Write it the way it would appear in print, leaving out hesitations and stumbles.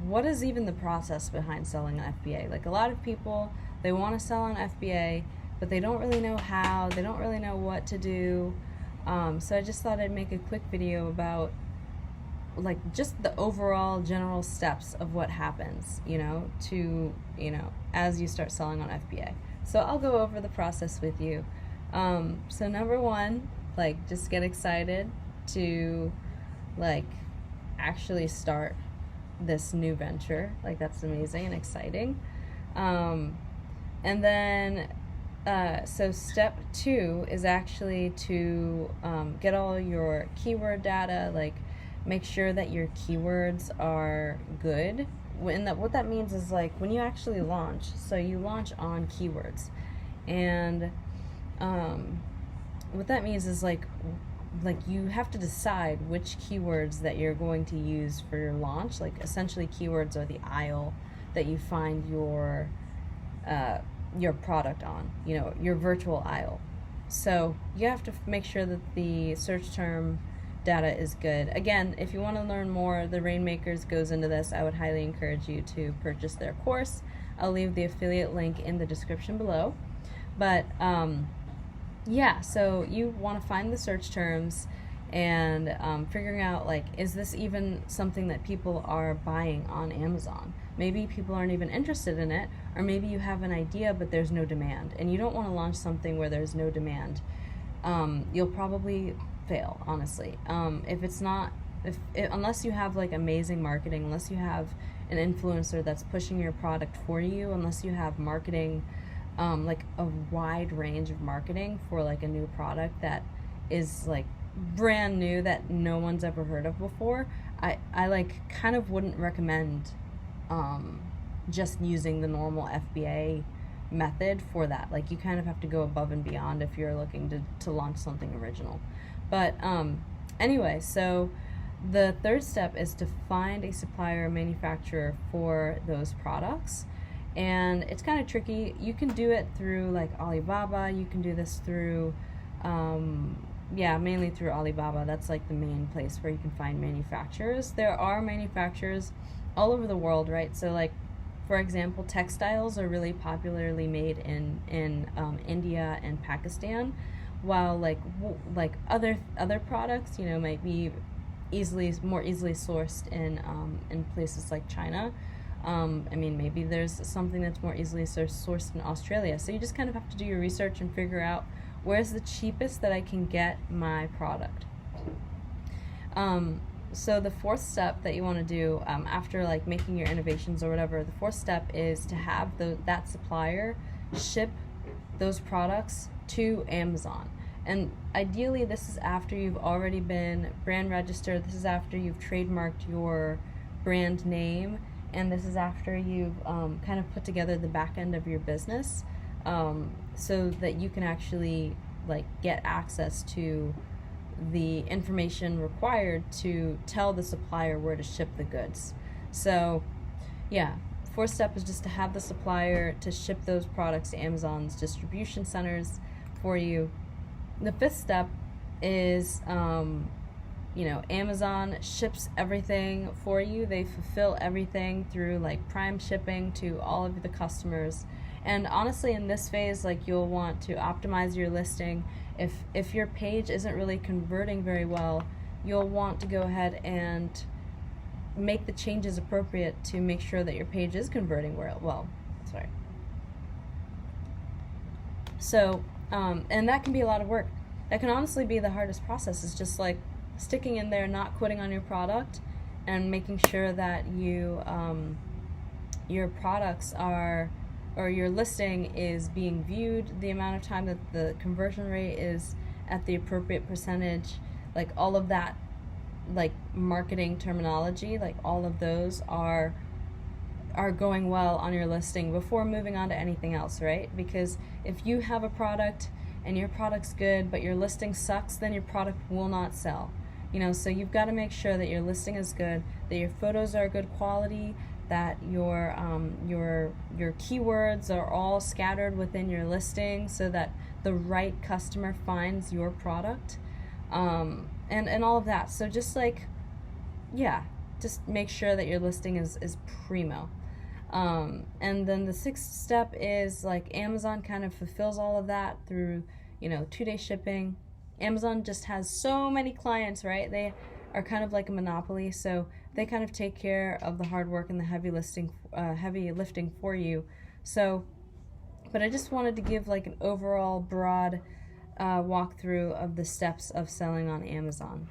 what is even the process behind selling an FBA? Like, a lot of people, they want to sell on FBA, but they don't really know how, they don't really know what to do. So I just thought I'd make a quick video about like just the overall general steps of what happens, as you start selling on FBA. So I'll go over the process with you. So number one, like, just get excited to like actually start this new venture. Like, that's amazing and exciting. And then so step 2 is actually to get all your keyword data, like make sure that your keywords are good. What that means is, like, when you actually launch, so you launch on keywords, and what that means is like you have to decide which keywords that you're going to use for your launch. Like, essentially, keywords are the aisle that you find your product on, your virtual aisle. So you have to make sure that the search term data is good. Again, if you want to learn more, the Rainmakers goes into this. I would highly encourage you to purchase their course. I'll leave the affiliate link in the description below. But yeah, so you want to find the search terms and figuring out, like, is this even something that people are buying on Amazon? Maybe people aren't even interested in it, or maybe you have an idea but there's no demand, and you don't want to launch something where there's no demand. You'll probably fail, honestly. Unless you have like amazing marketing, unless you have an influencer that's pushing your product for you, unless you have marketing, like a wide range of marketing for like a new product that is like brand new that no one's ever heard of before, I like kind of wouldn't recommend just using the normal FBA method for that. Like, you kind of have to go above and beyond if you're looking to launch something original. But anyway, so the third step is to find a supplier or manufacturer for those products. And it's kind of tricky. You can do it through like Alibaba. You can do this through mainly through Alibaba. That's like the main place where you can find manufacturers. There are manufacturers all over the world, right? So, like, for example, textiles are really popularly made in India and Pakistan, while like other products, might be more easily sourced in places like China. Maybe there's something that's more easily sourced in Australia. So you just kind of have to do your research and figure out where's the cheapest that I can get my product. So the fourth step that you want to do after like making your innovations or whatever, the fourth step is to have that supplier ship those products to Amazon. And ideally, this is after you've already been brand registered. This is after you've trademarked your brand name, and this is after you've kind of put together the back end of your business, so that you can actually like get access to the information required to tell the supplier where to ship the goods. So yeah, fourth step is just to have the supplier to ship those products to Amazon's distribution centers for you. The fifth step is Amazon ships everything for you. They fulfill everything through like Prime shipping to all of the customers. And honestly, in this phase, like, you'll want to optimize your listing. If your page isn't really converting very well, you'll want to go ahead and make the changes appropriate to make sure that your page is converting well. Sorry. So, and that can be a lot of work. That can honestly be the hardest process, is just like sticking in there, not quitting on your product, and making sure that your products are, or your listing is being viewed, the amount of time that the conversion rate is at the appropriate percentage, like all of that, like marketing terminology, like all of those are going well on your listing before moving on to anything else, right? Because if you have a product and your product's good but your listing sucks, then your product will not sell. So you've got to make sure that your listing is good, that your photos are good quality, that your keywords are all scattered within your listing so that the right customer finds your product, and all of that. So just like, yeah, just make sure that your listing is primo. And then the sixth step is like Amazon kind of fulfills all of that through, 2-day shipping. Amazon just has so many clients, right? They are kind of like a monopoly, so they kind of take care of the hard work and the heavy lifting for you. So, but I just wanted to give like an overall broad walkthrough of the steps of selling on Amazon.